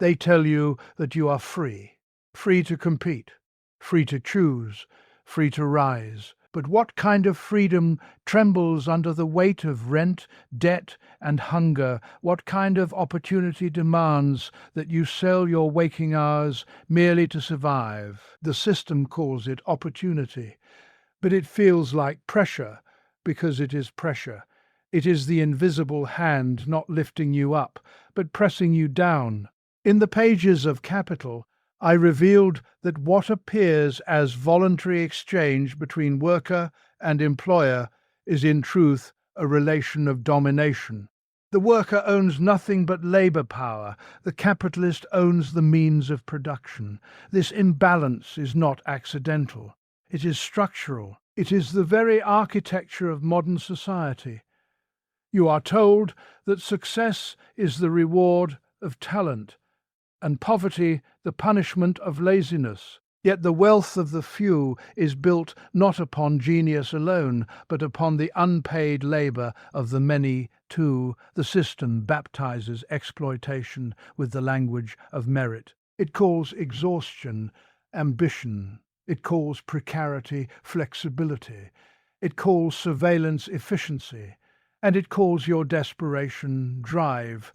They tell you that you are free, free to compete, free to choose, free to rise. But what kind of freedom trembles under the weight of rent, debt, and hunger? What kind of opportunity demands that you sell your waking hours merely to survive? The system calls it opportunity, but it feels like pressure because it is pressure. It is the invisible hand not lifting you up, but pressing you down. In the pages of Capital, I revealed that what appears as voluntary exchange between worker and employer is in truth a relation of domination. The worker owns nothing but labor power. The capitalist owns the means of production. This imbalance is not accidental. It is structural. It is the very architecture of modern society. You are told that success is the reward of talent, and poverty the punishment of laziness. Yet the wealth of the few is built not upon genius alone, but upon the unpaid labor of the many too. The system baptizes exploitation with the language of merit. It calls exhaustion ambition. It calls precarity flexibility. It calls surveillance efficiency. And it calls your desperation drive.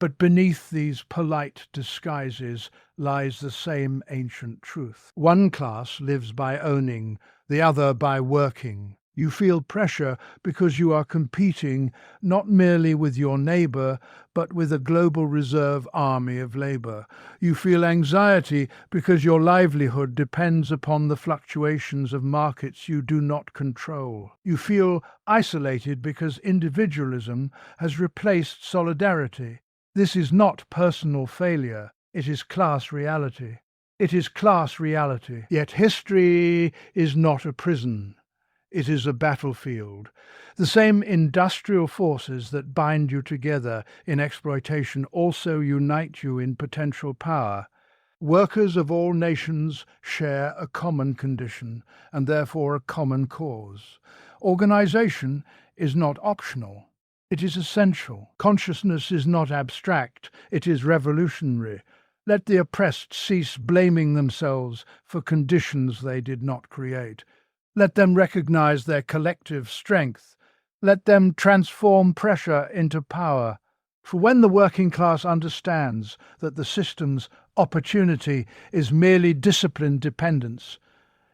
But beneath these polite disguises lies the same ancient truth. One class lives by owning, the other by working. You feel pressure because you are competing not merely with your neighbor, but with a global reserve army of labor. You feel anxiety because your livelihood depends upon the fluctuations of markets you do not control. You feel isolated because individualism has replaced solidarity. This is not personal failure, it is class reality. It is class reality. Yet history is not a prison. It is a battlefield. The same industrial forces that bind you together in exploitation also unite you in potential power. Workers of all nations share a common condition and therefore a common cause. Organization is not optional. It is essential. Consciousness is not abstract. It is revolutionary. Let the oppressed cease blaming themselves for conditions they did not create. Let them recognize their collective strength. Let them transform pressure into power. For when the working class understands that the system's opportunity is merely discipline dependence,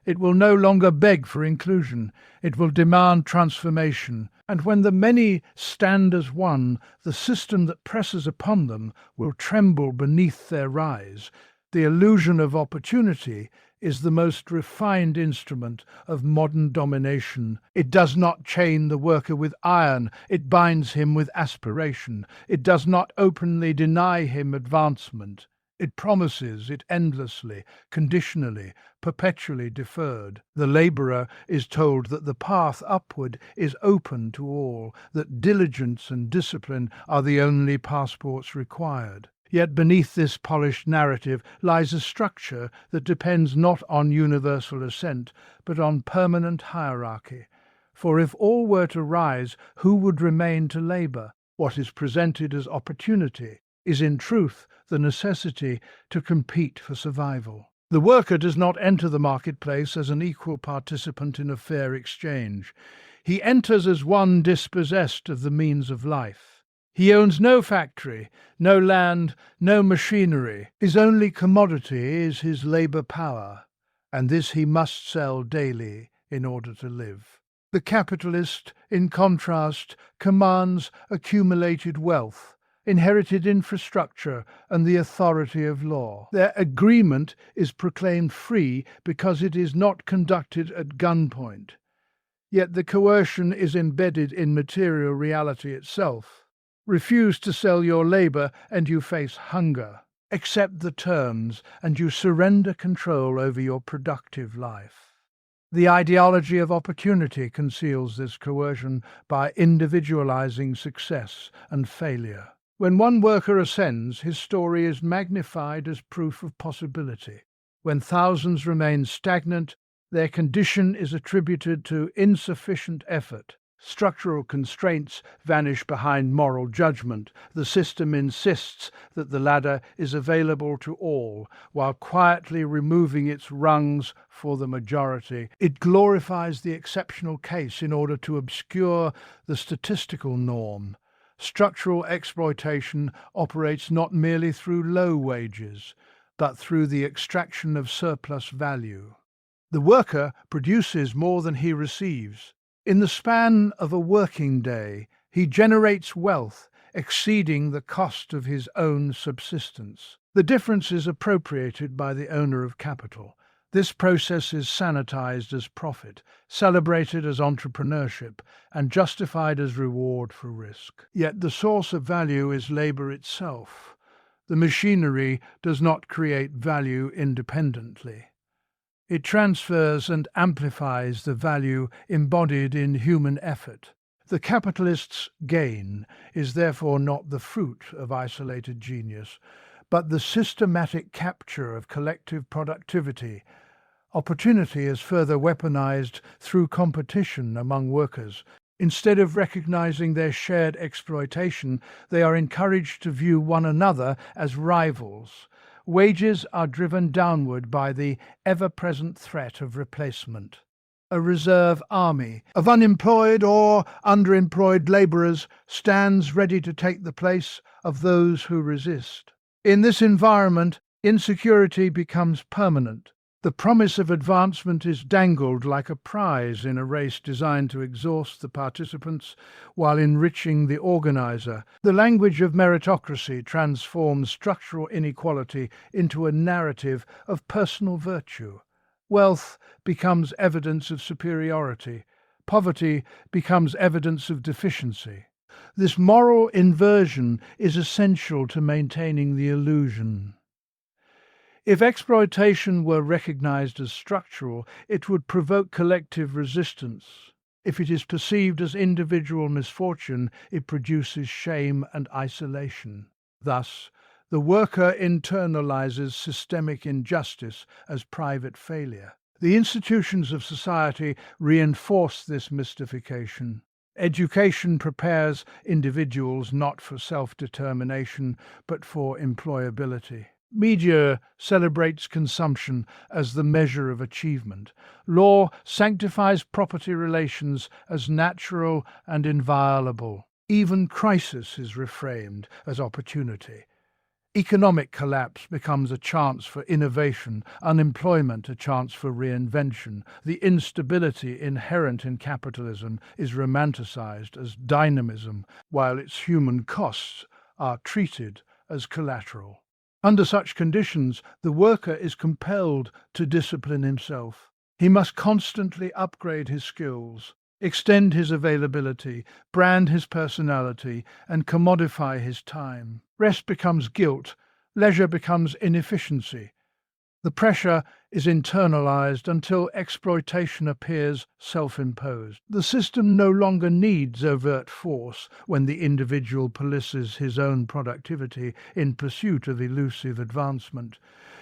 it will no longer beg for inclusion. It will demand transformation. And when the many stand as one, the system that presses upon them will tremble beneath their rise. The illusion of opportunity is the most refined instrument of modern domination. It does not chain the worker with iron, it binds him with aspiration. It does not openly deny him advancement. It promises it endlessly, conditionally, perpetually deferred. The laborer is told that the path upward is open to all, that diligence and discipline are the only passports required. Yet beneath this polished narrative lies a structure that depends not on universal assent, but on permanent hierarchy. For if all were to rise, who would remain to labor? What is presented as opportunity is in truth the necessity to compete for survival. The worker does not enter the marketplace as an equal participant in a fair exchange. He enters as one dispossessed of the means of life. He owns no factory, no land, no machinery. His only commodity is his labor power, and this he must sell daily in order to live. The capitalist, in contrast, commands accumulated wealth, inherited infrastructure, and the authority of law. Their agreement is proclaimed free because it is not conducted at gunpoint. Yet the coercion is embedded in material reality itself. Refuse to sell your labor and you face hunger. Accept the terms and you surrender control over your productive life. The ideology of opportunity conceals this coercion by individualizing success and failure. When one worker ascends, his story is magnified as proof of possibility. When thousands remain stagnant, their condition is attributed to insufficient effort. Structural constraints vanish behind moral judgment. The system insists that the ladder is available to all, while quietly removing its rungs for the majority. It glorifies the exceptional case in order to obscure the statistical norm. Structural exploitation operates not merely through low wages, but through the extraction of surplus value. The worker produces more than he receives. In the span of a working day, he generates wealth exceeding the cost of his own subsistence. The difference is appropriated by the owner of capital. This process is sanitized as profit, celebrated as entrepreneurship, and justified as reward for risk. Yet the source of value is labor itself. The machinery does not create value independently. It transfers and amplifies the value embodied in human effort. The capitalist's gain is therefore not the fruit of isolated genius, but the systematic capture of collective productivity. Opportunity is further weaponized through competition among workers. Instead of recognizing their shared exploitation, they are encouraged to view one another as rivals. Wages are driven downward by the ever-present threat of replacement. A reserve army of unemployed or underemployed laborers stands ready to take the place of those who resist. In this environment, insecurity becomes permanent. The promise of advancement is dangled like a prize in a race designed to exhaust the participants while enriching the organizer. The language of meritocracy transforms structural inequality into a narrative of personal virtue. Wealth becomes evidence of superiority. Poverty becomes evidence of deficiency. This moral inversion is essential to maintaining the illusion. If exploitation were recognized as structural, it would provoke collective resistance. If it is perceived as individual misfortune, it produces shame and isolation. Thus, the worker internalizes systemic injustice as private failure. The institutions of society reinforce this mystification. Education prepares individuals not for self-determination, but for employability. Media celebrates consumption as the measure of achievement. Law sanctifies property relations as natural and inviolable. Even crisis is reframed as opportunity. Economic collapse becomes a chance for innovation, unemployment a chance for reinvention. The instability inherent in capitalism is romanticized as dynamism, while its human costs are treated as collateral. Under such conditions, the worker is compelled to discipline himself. He must constantly upgrade his skills, extend his availability, brand his personality, and commodify his time. Rest becomes guilt, leisure becomes inefficiency. The pressure is internalized until exploitation appears self-imposed. The system no longer needs overt force when the individual polices his own productivity in pursuit of elusive advancement.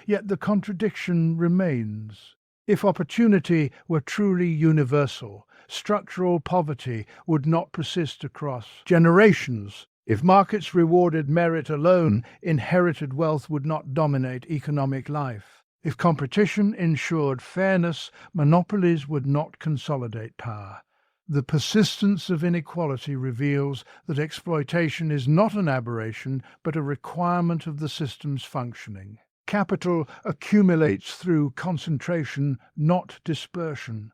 Yet the contradiction remains. If opportunity were truly universal, structural poverty would not persist across generations. If markets rewarded merit alone, inherited wealth would not dominate economic life. If competition ensured fairness, monopolies would not consolidate power. The persistence of inequality reveals that exploitation is not an aberration, but a requirement of the system's functioning. Capital accumulates through concentration, not dispersion.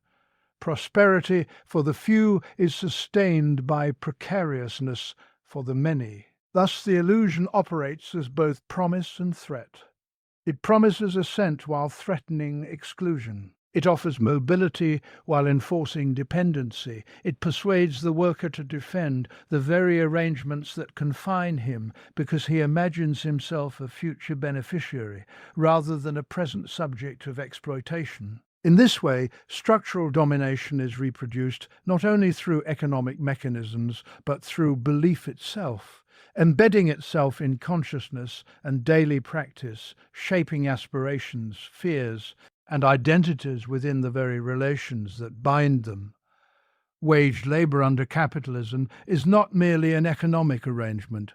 Prosperity for the few is sustained by precariousness for the many. Thus the illusion operates as both promise and threat. It promises ascent while threatening exclusion. It offers mobility while enforcing dependency. It persuades the worker to defend the very arrangements that confine him because he imagines himself a future beneficiary rather than a present subject of exploitation. In this way, structural domination is reproduced not only through economic mechanisms but through belief itself, embedding itself in consciousness and daily practice, shaping aspirations, fears, and identities within the very relations that bind them. Wage labor under capitalism is not merely an economic arrangement.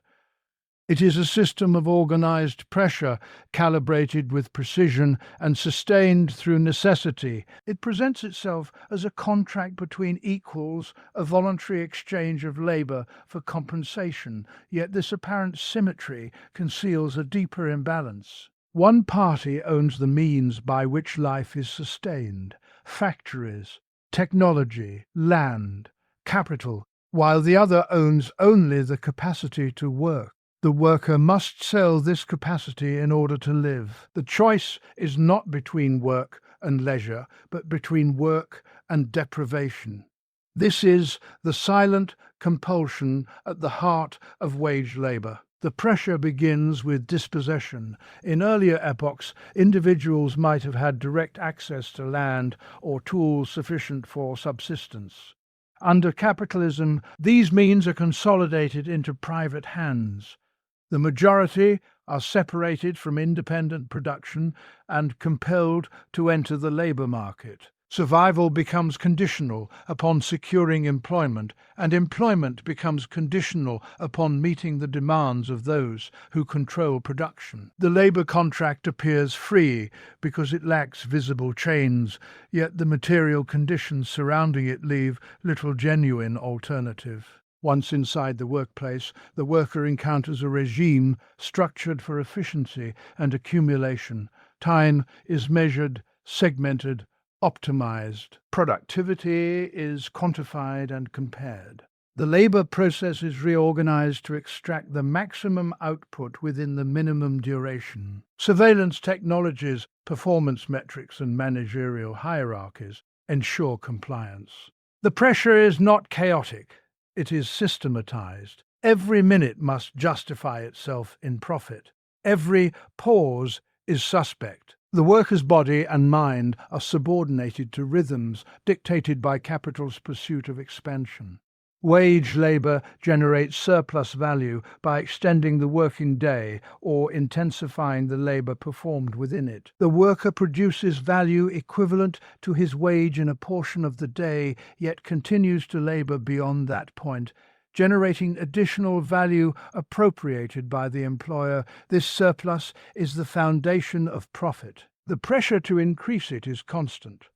It is a system of organized pressure, calibrated with precision and sustained through necessity. It presents itself as a contract between equals, a voluntary exchange of labor for compensation, yet this apparent symmetry conceals a deeper imbalance. One party owns the means by which life is sustained: factories, technology, land, capital, while the other owns only the capacity to work. The worker must sell this capacity in order to live. The choice is not between work and leisure, but between work and deprivation. This is the silent compulsion at the heart of wage labor. The pressure begins with dispossession. In earlier epochs, individuals might have had direct access to land or tools sufficient for subsistence. Under capitalism, these means are consolidated into private hands. The majority are separated from independent production and compelled to enter the labor market. Survival becomes conditional upon securing employment, and employment becomes conditional upon meeting the demands of those who control production. The labor contract appears free because it lacks visible chains, yet the material conditions surrounding it leave little genuine alternative. Once inside the workplace, the worker encounters a regime structured for efficiency and accumulation. Time is measured, segmented, optimized. Productivity is quantified and compared. The labor process is reorganized to extract the maximum output within the minimum duration. Surveillance technologies, performance metrics, and managerial hierarchies ensure compliance. The pressure is not chaotic. It is systematized. Every minute must justify itself in profit. Every pause is suspect. The worker's body and mind are subordinated to rhythms dictated by capital's pursuit of expansion. Wage labor generates surplus value by extending the working day or intensifying the labor performed within it. The worker produces value equivalent to his wage in a portion of the day, yet continues to labor beyond that point, generating additional value appropriated by the employer. This surplus is the foundation of profit. The pressure to increase it is constant,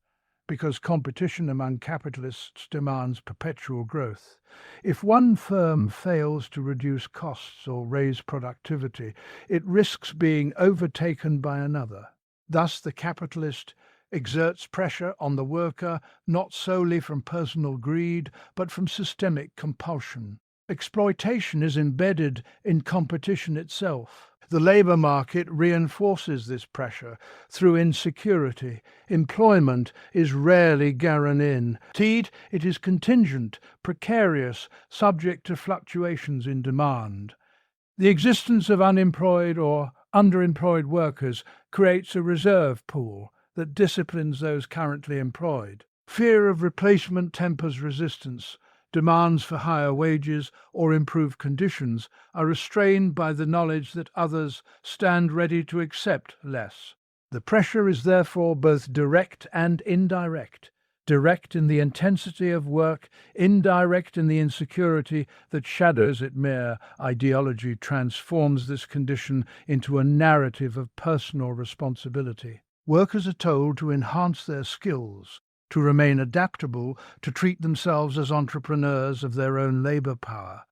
because competition among capitalists demands perpetual growth. If one firm fails to reduce costs or raise productivity, it risks being overtaken by another. Thus, the capitalist exerts pressure on the worker not solely from personal greed, but from systemic compulsion. Exploitation is embedded in competition itself. The labor market reinforces this pressure through insecurity. Employment is rarely guaranteed. It is contingent, precarious, subject to fluctuations in demand. The existence of unemployed or underemployed workers creates a reserve pool that disciplines those currently employed. Fear of replacement tempers resistance. Demands for higher wages or improved conditions are restrained by the knowledge that others stand ready to accept less. The pressure is therefore both direct and indirect. Direct in the intensity of work, indirect in the insecurity that shadows it. Mere ideology transforms this condition into a narrative of personal responsibility. Workers are told to enhance their skills, to remain adaptable, to treat themselves as entrepreneurs of their own labor power.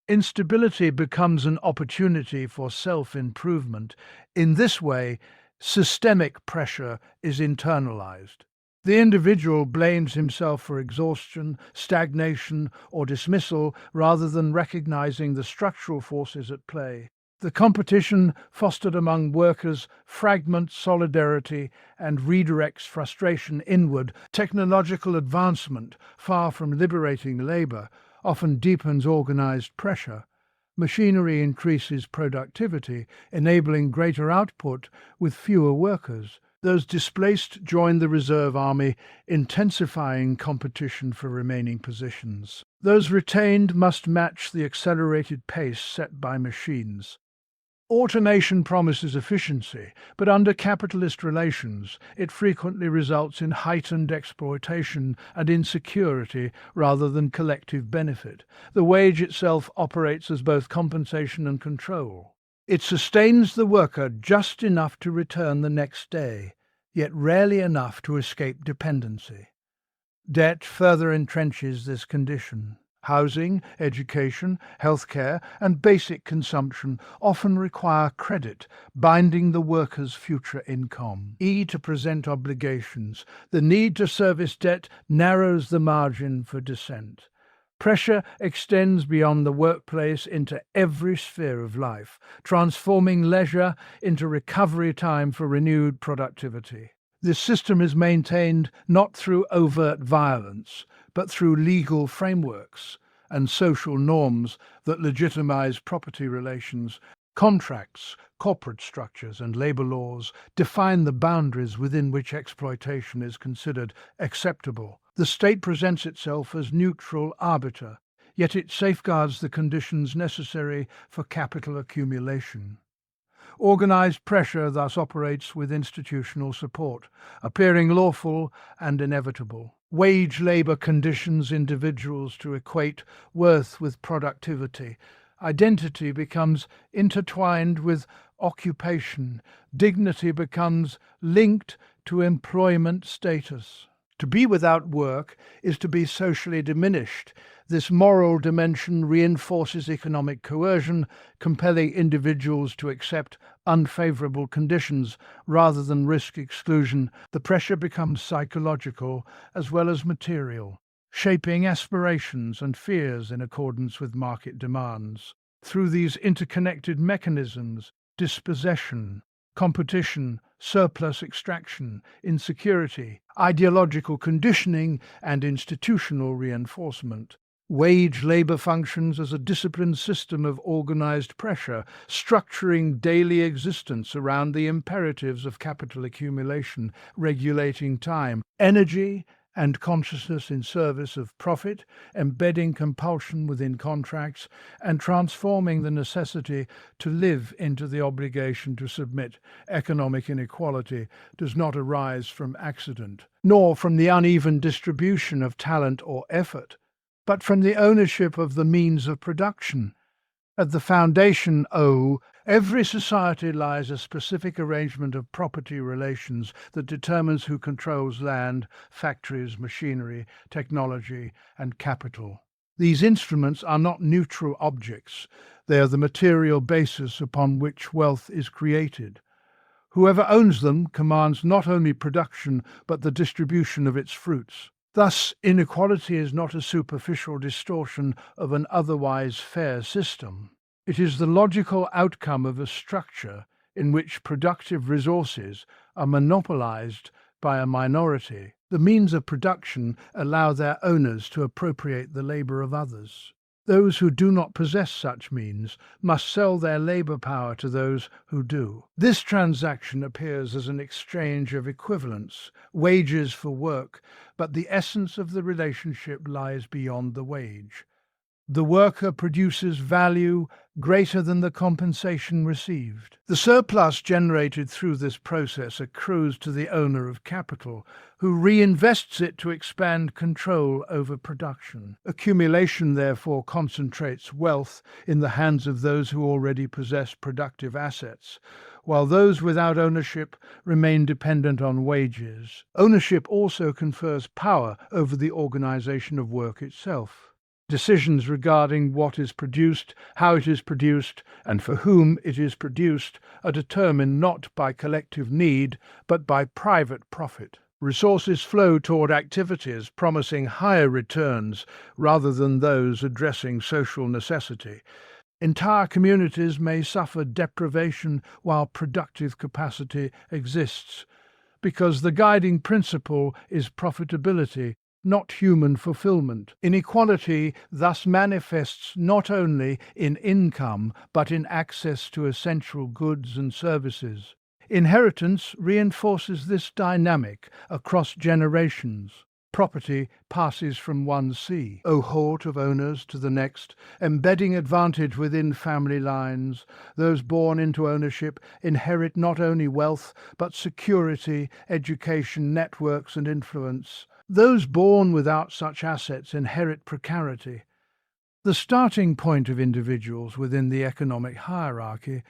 Instability becomes an opportunity for self-improvement. In this way, systemic pressure is internalized. The individual blames himself for exhaustion, stagnation, or dismissal rather than recognizing the structural forces at play. The competition fostered among workers fragments solidarity and redirects frustration inward. Technological advancement, far from liberating labor, often deepens organized pressure. Machinery increases productivity, enabling greater output with fewer workers. Those displaced join the reserve army, intensifying competition for remaining positions. Those retained must match the accelerated pace set by machines. Automation promises efficiency, but under capitalist relations, it frequently results in heightened exploitation and insecurity rather than collective benefit. The wage itself operates as both compensation and control. It sustains the worker just enough to return the next day, yet rarely enough to escape dependency. Debt further entrenches this condition. Housing, education, healthcare, and basic consumption often require credit, binding the worker's future income. To present obligations. The need to service debt narrows the margin for dissent. Pressure extends beyond the workplace into every sphere of life, transforming leisure into recovery time for renewed productivity. This system is maintained not through overt violence, but through legal frameworks and social norms that legitimize property relations. Contracts, corporate structures, and labor laws define the boundaries within which exploitation is considered acceptable. The state presents itself as neutral arbiter, yet it safeguards the conditions necessary for capital accumulation. Organized pressure thus operates with institutional support, appearing lawful and inevitable. Wage labor conditions individuals to equate worth with productivity. Identity becomes intertwined with occupation. Dignity becomes linked to employment status. To be without work is to be socially diminished. This moral dimension reinforces economic coercion, compelling individuals to accept unfavorable conditions rather than risk exclusion. The pressure becomes psychological as well as material, shaping aspirations and fears in accordance with market demands. Through these interconnected mechanisms, dispossession, competition, surplus extraction, insecurity, ideological conditioning, and institutional reinforcement. Wage labor functions as a disciplined system of organized pressure, structuring daily existence around the imperatives of capital accumulation, regulating time, energy, and consciousness in service of profit, embedding compulsion within contracts, and transforming the necessity to live into the obligation to submit. Economic inequality does not arise from accident, nor from the uneven distribution of talent or effort, but from the ownership of the means of production. At the foundation, every society lies a specific arrangement of property relations that determines who controls land, factories, machinery, technology, and capital. These instruments are not neutral objects. They are the material basis upon which wealth is created. Whoever owns them commands not only production, but the distribution of its fruits. Thus, inequality is not a superficial distortion of an otherwise fair system. It is the logical outcome of a structure in which productive resources are monopolized by a minority. The means of production allow their owners to appropriate the labor of others. Those who do not possess such means must sell their labor power to those who do. This transaction appears as an exchange of equivalents, wages for work, but the essence of the relationship lies beyond the wage. The worker produces value greater than the compensation received. The surplus generated through this process accrues to the owner of capital, who reinvests it to expand control over production. Accumulation, therefore, concentrates wealth in the hands of those who already possess productive assets, while those without ownership remain dependent on wages. Ownership also confers power over the organization of work itself. Decisions regarding what is produced, how it is produced, and for whom it is produced are determined not by collective need, but by private profit. Resources flow toward activities promising higher returns rather than those addressing social necessity. Entire communities may suffer deprivation while productive capacity exists, because the guiding principle is profitability, not human fulfillment. Inequality thus manifests not only in income, but in access to essential goods and services. Inheritance reinforces this dynamic across generations. Property passes from one cohort of owners to the next, embedding advantage within family lines. Those born into ownership inherit not only wealth, but security, education, networks, and influence. Those born without such assets inherit precarity. The starting point of individuals within the economic hierarchy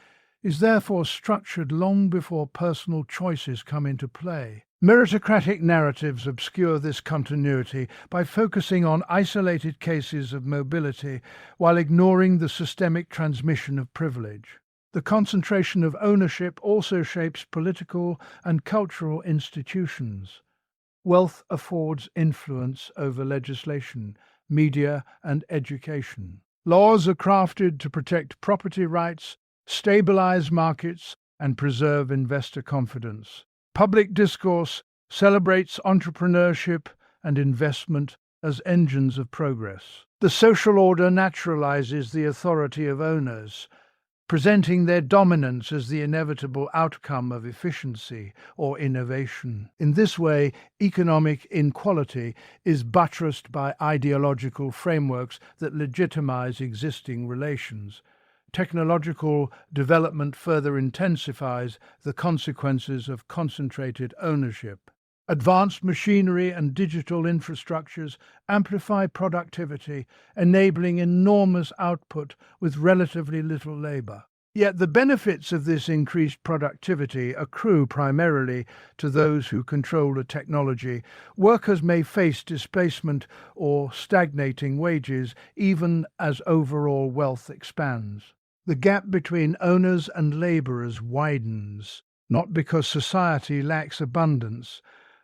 is therefore structured long before personal choices come into play. Meritocratic narratives obscure this continuity by focusing on isolated cases of mobility while ignoring the systemic transmission of privilege. The concentration of ownership also shapes political and cultural institutions. Wealth affords influence over legislation, media, and education. Laws are crafted to protect property rights, stabilize markets, and preserve investor confidence. Public discourse celebrates entrepreneurship and investment as engines of progress. The social order naturalizes the authority of owners, presenting their dominance as the inevitable outcome of efficiency or innovation. In this way, economic inequality is buttressed by ideological frameworks that legitimize existing relations. Technological development further intensifies the consequences of concentrated ownership. Advanced machinery and digital infrastructures amplify productivity, enabling enormous output with relatively little labor. Yet the benefits of this increased productivity accrue primarily to those who control the technology. Workers may face displacement or stagnating wages even as overall wealth expands. The gap between owners and laborers widens, not because society lacks abundance,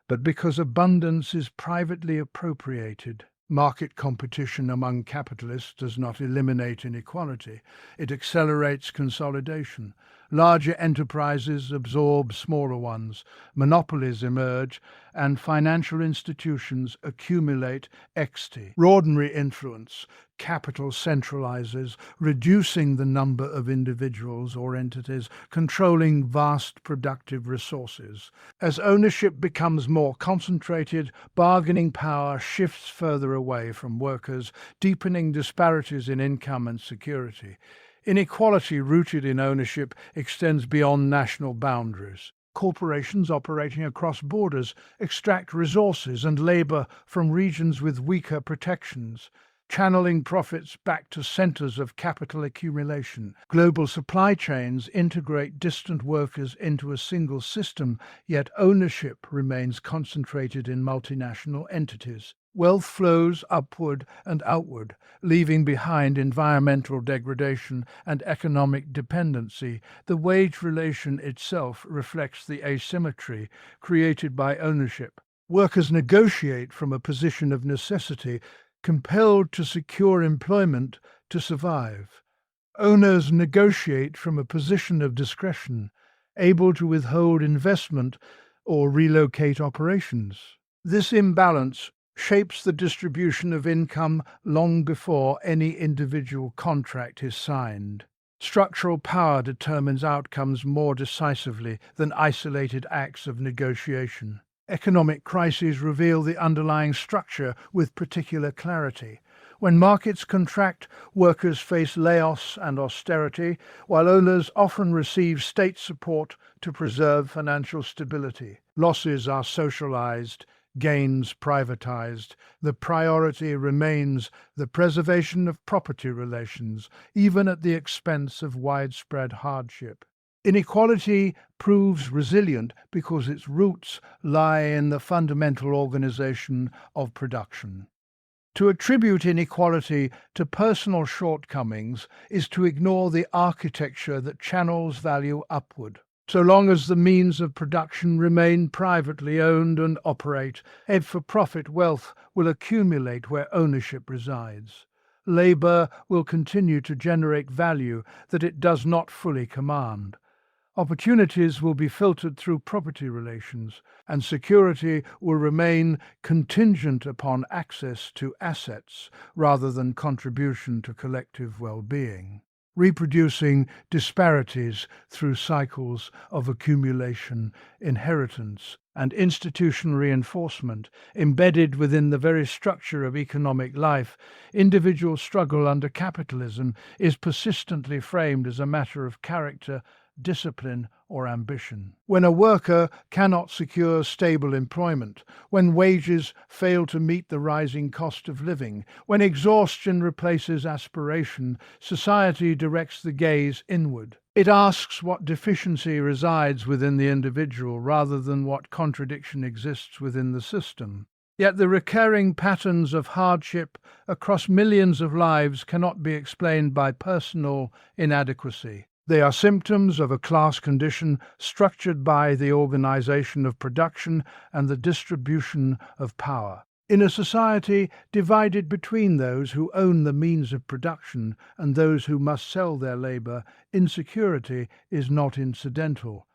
but because abundance is privately appropriated. Market competition among capitalists does not eliminate inequality. It accelerates consolidation. Larger enterprises absorb smaller ones, monopolies emerge, and financial institutions accumulate extraordinary influence. Capital centralizes, reducing the number of individuals or entities controlling vast productive resources. As ownership becomes more concentrated, bargaining power shifts further away from workers, deepening disparities in income and security. Inequality rooted in ownership extends beyond national boundaries. Corporations operating across borders extract resources and labor from regions with weaker protections, channeling profits back to centers of capital accumulation. Global supply chains integrate distant workers into a single system, yet ownership remains concentrated in multinational entities. Wealth flows upward and outward, leaving behind environmental degradation and economic dependency. The wage relation itself reflects the asymmetry created by ownership. Workers negotiate from a position of necessity, compelled to secure employment to survive. Owners negotiate from a position of discretion, able to withhold investment or relocate operations. This imbalance shapes the distribution of income long before any individual contract is signed. Structural power determines outcomes more decisively than isolated acts of negotiation. Economic crises reveal the underlying structure with particular clarity. When markets contract, workers face layoffs and austerity, while owners often receive state support to preserve financial stability. Losses are socialized, gains privatized. The priority remains the preservation of property relations, even at the expense of widespread hardship. Inequality proves resilient because its roots lie in the fundamental organization of production. To attribute inequality to personal shortcomings is to ignore the architecture that channels value upward. So long as the means of production remain privately owned and operate, for-profit wealth will accumulate where ownership resides. Labor will continue to generate value that it does not fully command. Opportunities will be filtered through property relations, and security will remain contingent upon access to assets rather than contribution to collective well-being. reproducing disparities through cycles of accumulation, inheritance, and institutional reinforcement. Embedded within the very structure of economic life, individual struggle under capitalism is persistently framed as a matter of character, discipline, or ambition. When a worker cannot secure stable employment, when wages fail to meet the rising cost of living, when exhaustion replaces aspiration, society directs the gaze inward. It asks what deficiency resides within the individual rather than what contradiction exists within the system. Yet the recurring patterns of hardship across millions of lives cannot be explained by personal inadequacy. They are symptoms of a class condition structured by the organization of production and the distribution of power. In a society divided between those who own the means of production and those who must sell their labor, insecurity is not incidental.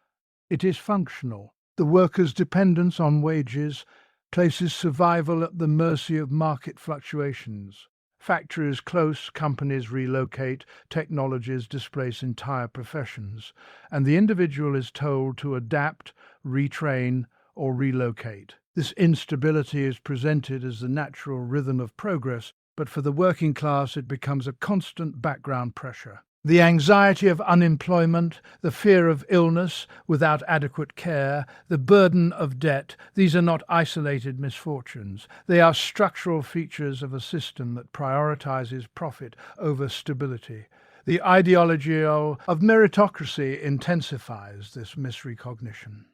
It is functional. The worker's dependence on wages places survival at the mercy of market fluctuations. Factories close, companies relocate, technologies displace entire professions, and the individual is told to adapt, retrain, or relocate. This instability is presented as the natural rhythm of progress, but for the working class it becomes a constant background pressure. The anxiety of unemployment, the fear of illness without adequate care, the burden of debt, these are not isolated misfortunes. They are structural features of a system that prioritizes profit over stability. The ideology of meritocracy intensifies this misrecognition.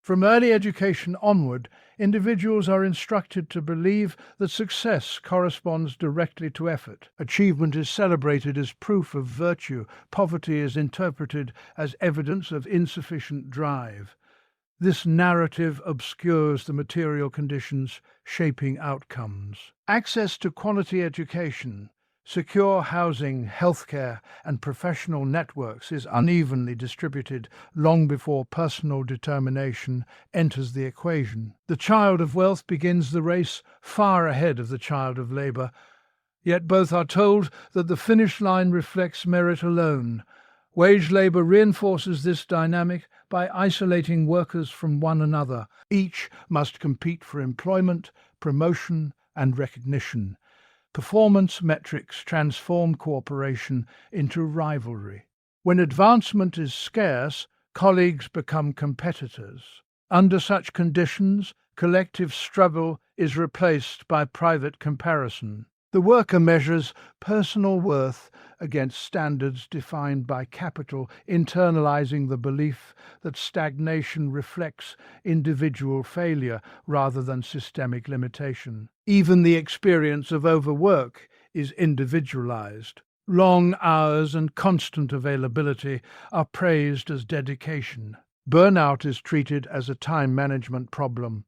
From early education onward, individuals are instructed to believe that success corresponds directly to effort. Achievement is celebrated as proof of virtue. Poverty is interpreted as evidence of insufficient drive. This narrative obscures the material conditions shaping outcomes. Access to quality education, secure housing, healthcare, and professional networks is unevenly distributed long before personal determination enters the equation. The child of wealth begins the race far ahead of the child of labor, yet both are told that the finish line reflects merit alone. Wage labor reinforces this dynamic by isolating workers from one another. Each must compete for employment, promotion, and recognition. Performance metrics transform cooperation into rivalry. When advancement is scarce, colleagues become competitors. Under such conditions, collective struggle is replaced by private comparison. The worker measures personal worth against standards defined by capital, internalizing the belief that stagnation reflects individual failure rather than systemic limitation. Even the experience of overwork is individualized. Long hours and constant availability are praised as dedication. Burnout is treated as a time management problem.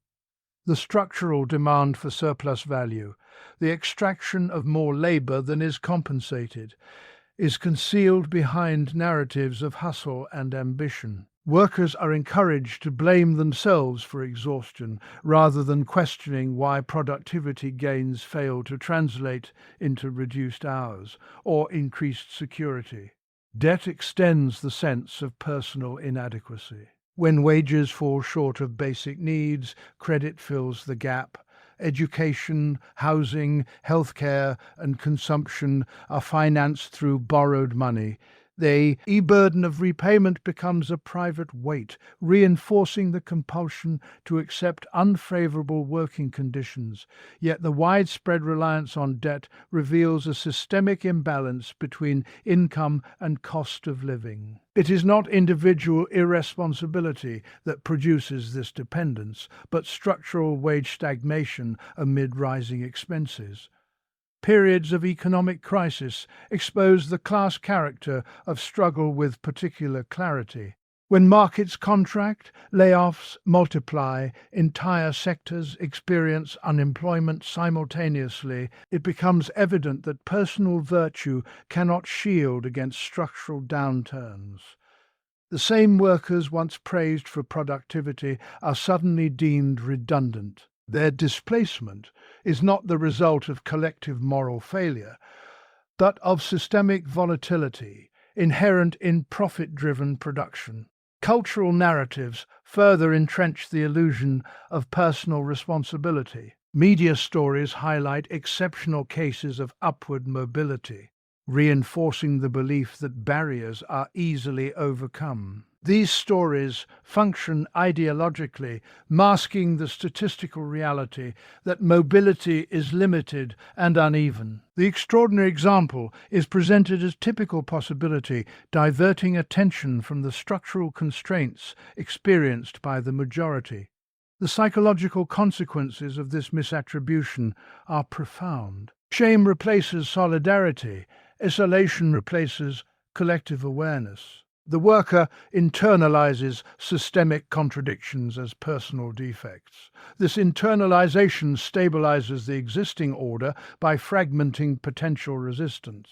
The structural demand for surplus value, the extraction of more labor than is compensated, is concealed behind narratives of hustle and ambition. Workers are encouraged to blame themselves for exhaustion rather than questioning why productivity gains fail to translate into reduced hours or increased security. Debt extends the sense of personal inadequacy. When wages fall short of basic needs, credit fills the gap. Education, housing, healthcare, and consumption are financed through borrowed money. The burden of repayment becomes a private weight, reinforcing the compulsion to accept unfavorable working conditions. Yet the widespread reliance on debt reveals a systemic imbalance between income and cost of living. It is not individual irresponsibility that produces this dependence, but structural wage stagnation amid rising expenses. Periods of economic crisis expose the class character of struggle with particular clarity. When markets contract, layoffs multiply, entire sectors experience unemployment simultaneously, it becomes evident that personal virtue cannot shield against structural downturns. The same workers once praised for productivity are suddenly deemed redundant. Their displacement is not the result of collective moral failure, but of systemic volatility. inherent in profit-driven production. Cultural narratives further entrench the illusion of personal responsibility. Media stories highlight exceptional cases of upward mobility, reinforcing the belief that barriers are easily overcome. These stories function ideologically, masking the statistical reality that mobility is limited and uneven. The extraordinary example is presented as typical possibility, diverting attention from the structural constraints experienced by the majority. The psychological consequences of this misattribution are profound. Shame replaces solidarity, isolation replaces collective awareness. The worker internalizes systemic contradictions as personal defects. This internalization stabilizes the existing order by fragmenting potential resistance.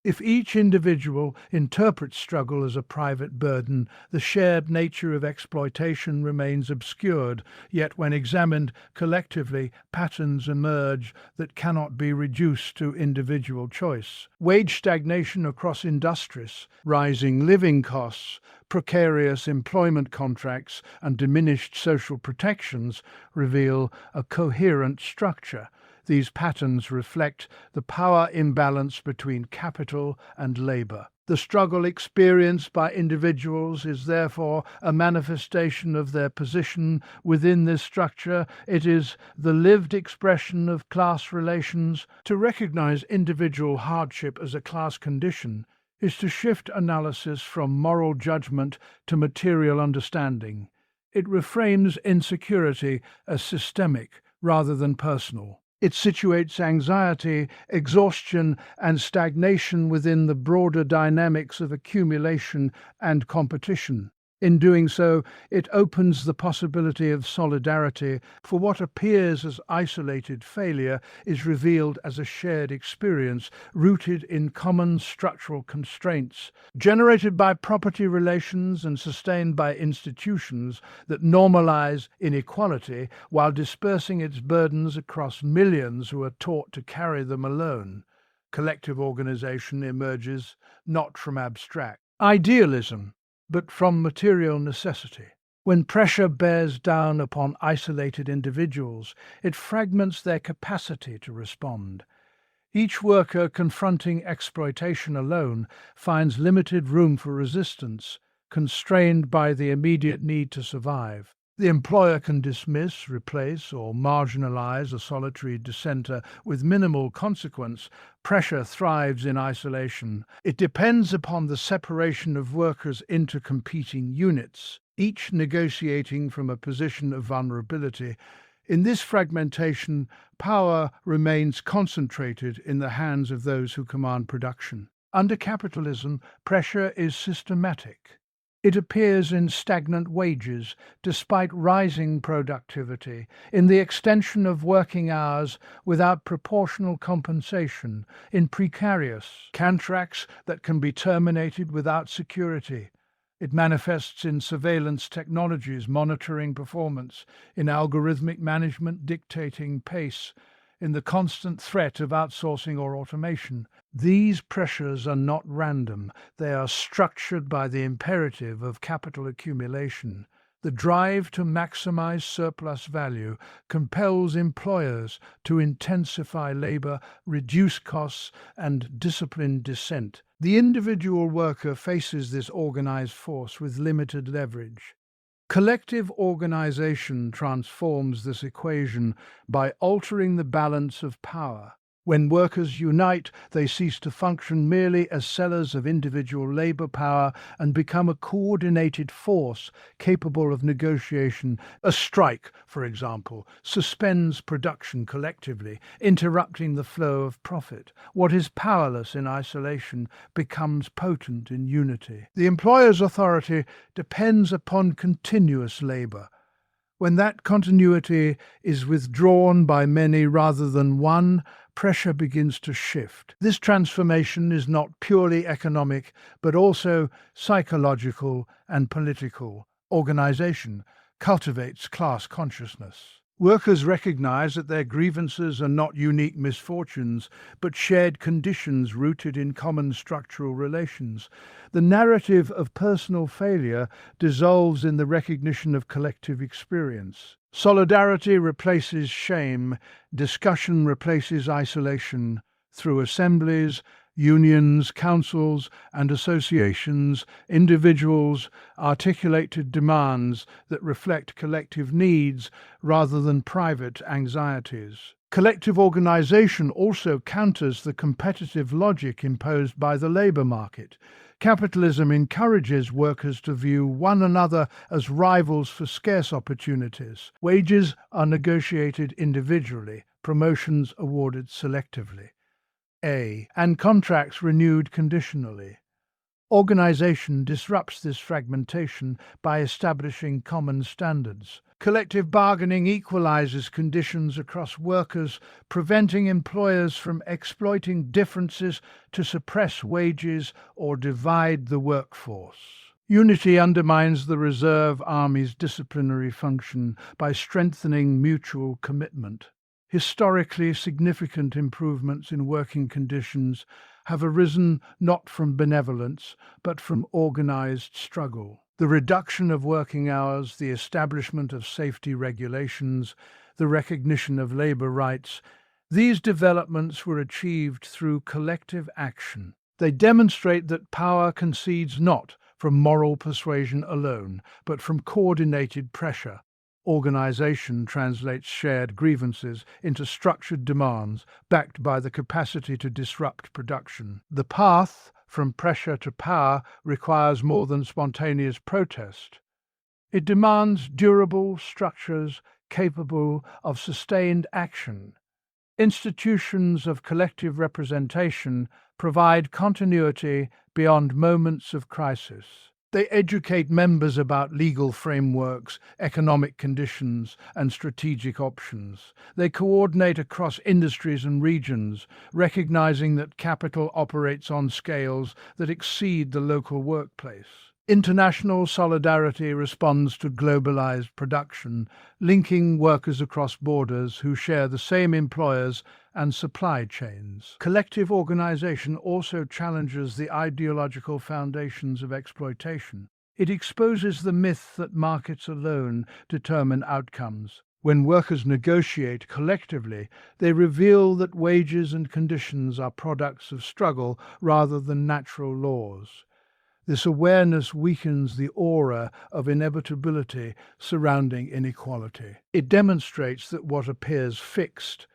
If each individual interprets struggle as a private burden, the shared nature of exploitation remains obscured, yet when examined collectively, patterns emerge that cannot be reduced to individual choice. Wage stagnation across industries, rising living costs, precarious employment contracts, and diminished social protections reveal a coherent structure. These patterns reflect the power imbalance between capital and labor. The struggle experienced by individuals is therefore a manifestation of their position within this structure. It is the lived expression of class relations. To recognize individual hardship as a class condition is to shift analysis from moral judgment to material understanding. It reframes insecurity as systemic rather than personal. It situates anxiety, exhaustion, and stagnation within the broader dynamics of accumulation and competition. In doing so, it opens the possibility of solidarity, for what appears as isolated failure is revealed as a shared experience rooted in common structural constraints, generated by property relations and sustained by institutions that normalize inequality while dispersing its burdens across millions who are taught to carry them alone. Collective organization emerges not from abstract idealism, but from material necessity. When pressure bears down upon isolated individuals, it fragments their capacity to respond. Each worker confronting exploitation alone finds limited room for resistance, constrained by the immediate need to survive. The employer can dismiss, replace, or marginalize a solitary dissenter with minimal consequence. Pressure thrives in isolation. It depends upon the separation of workers into competing units, each negotiating from a position of vulnerability. In this fragmentation, power remains concentrated in the hands of those who command production. Under capitalism, pressure is systematic. It appears in stagnant wages despite rising productivity, in the extension of working hours without proportional compensation, in precarious contracts that can be terminated without security. It manifests in surveillance technologies monitoring performance, in algorithmic management dictating pace, in the constant threat of outsourcing or automation. These pressures are not random. They are structured by the imperative of capital accumulation. The drive to maximize surplus value compels employers to intensify labor, reduce costs, and discipline dissent. The individual worker faces this organized force with limited leverage. Collective organization transforms this equation by altering the balance of power. When workers unite, they cease to function merely as sellers of individual labor power and become a coordinated force capable of negotiation. A strike, for example, suspends production collectively, interrupting the flow of profit. What is powerless in isolation becomes potent in unity. The employer's authority depends upon continuous labor. When that continuity is withdrawn by many rather than one, pressure begins to shift. This transformation is not purely economic, but also psychological and political. Organization cultivates class consciousness. Workers recognize that their grievances are not unique misfortunes, but shared conditions rooted in common structural relations. The narrative of personal failure dissolves in the recognition of collective experience. Solidarity replaces shame, discussion replaces isolation. Through assemblies, unions, councils, and associations, individuals articulated demands that reflect collective needs rather than private anxieties. Collective organization also counters the competitive logic imposed by the labor market. Capitalism encourages workers to view one another as rivals for scarce opportunities. Wages are negotiated individually, promotions awarded selectively. And contracts renewed conditionally. Organization disrupts this fragmentation by establishing common standards. Collective bargaining equalizes conditions across workers, preventing employers from exploiting differences to suppress wages or divide the workforce. Unity undermines the reserve army's disciplinary function by strengthening mutual commitment. Historically significant improvements in working conditions have arisen not from benevolence, but from organized struggle. The reduction of working hours, the establishment of safety regulations, the recognition of labor rights, these developments were achieved through collective action. They demonstrate that power concedes not from moral persuasion alone, but from coordinated pressure. Organization translates shared grievances into structured demands backed by the capacity to disrupt production. The path from pressure to power requires more than spontaneous protest. It demands durable structures capable of sustained action. Institutions of collective representation provide continuity beyond moments of crisis. They educate members about legal frameworks, economic conditions, and strategic options. They coordinate across industries and regions, recognizing that capital operates on scales that exceed the local workplace. International solidarity responds to globalized production, linking workers across borders who share the same employers and supply chains. Collective organization also challenges the ideological foundations of exploitation. It exposes the myth that markets alone determine outcomes. When workers negotiate collectively, they reveal that wages and conditions are products of struggle rather than natural laws. This awareness weakens the aura of inevitability surrounding inequality. It demonstrates that what appears fixed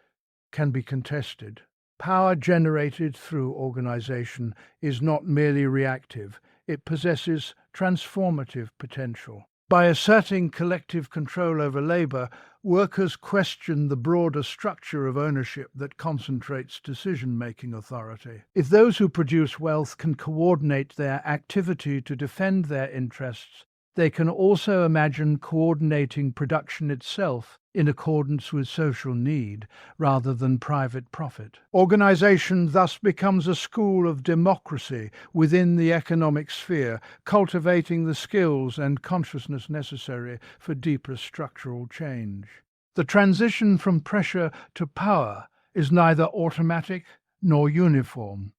can be contested. Power generated through organization is not merely reactive, it possesses transformative potential. By asserting collective control over labor, workers question the broader structure of ownership that concentrates decision-making authority. If those who produce wealth can coordinate their activity to defend their interests, they can also imagine coordinating production itself in accordance with social need rather than private profit. Organization thus becomes a school of democracy within the economic sphere, cultivating the skills and consciousness necessary for deeper structural change. The transition from pressure to power is neither automatic nor uniform.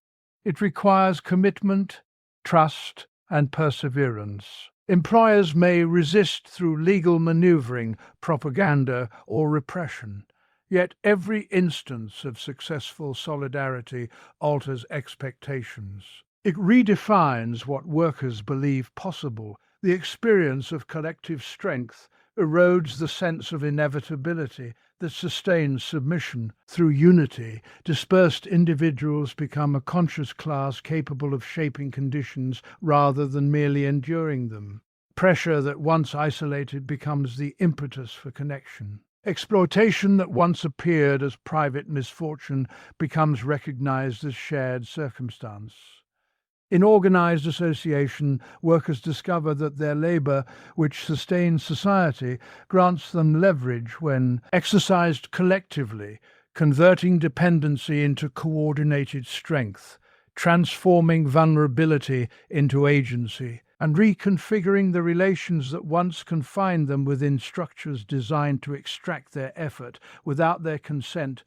It requires commitment, trust, and perseverance. Employers may resist through legal maneuvering, propaganda, or repression. Yet every instance of successful solidarity alters expectations. It redefines what workers believe possible. The experience of collective strength erodes the sense of inevitability that sustains submission. Through unity, dispersed individuals become a conscious class capable of shaping conditions rather than merely enduring them. Pressure that once isolated becomes the impetus for connection. Exploitation that once appeared as private misfortune becomes recognized as shared circumstance. In organized association, workers discover that their labor, which sustains society, grants them leverage when exercised collectively, converting dependency into coordinated strength, transforming vulnerability into agency. and reconfiguring the relations that once confined them within structures designed to extract their effort without their consent.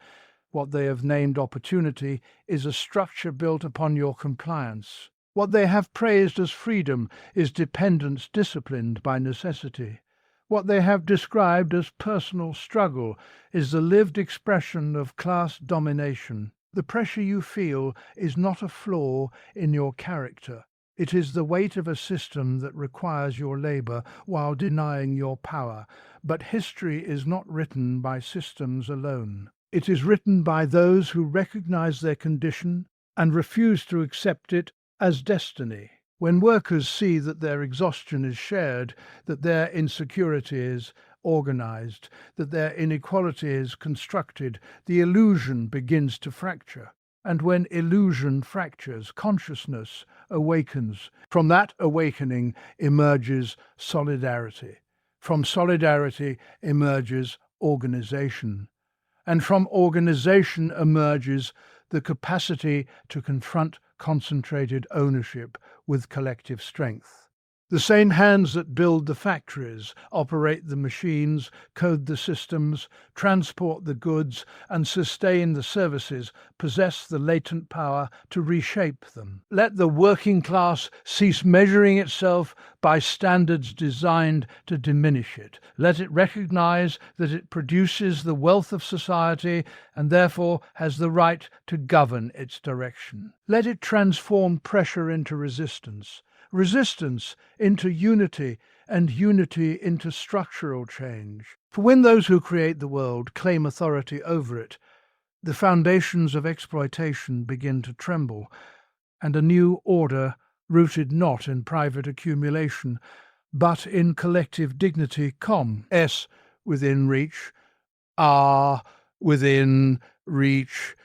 What they have named opportunity is a structure built upon your compliance. What they have praised as freedom is dependence disciplined by necessity. What they have described as personal struggle is the lived expression of class domination. The pressure you feel is not a flaw in your character. It is the weight of a system that requires your labor while denying your power. But history is not written by systems alone. It is written by those who recognize their condition and refuse to accept it as destiny. When workers see that their exhaustion is shared, that their insecurity is organized, that their inequality is constructed, the illusion begins to fracture. And when illusion fractures, consciousness awakens. From that awakening emerges solidarity. From solidarity emerges organization. And from organization emerges the capacity to confront concentrated ownership with collective strength. The same hands that build the factories, operate the machines, code the systems, transport the goods, and sustain the services possess the latent power to reshape them. Let the working class cease measuring itself by standards designed to diminish it. Let it recognize that it produces the wealth of society and therefore has the right to govern its direction. Let it transform pressure into resistance, resistance into unity, and unity into structural change. For when those who create the world claim authority over it, the foundations of exploitation begin to tremble, and a new order rooted not in private accumulation, but in collective dignity, S within reach, R within reach,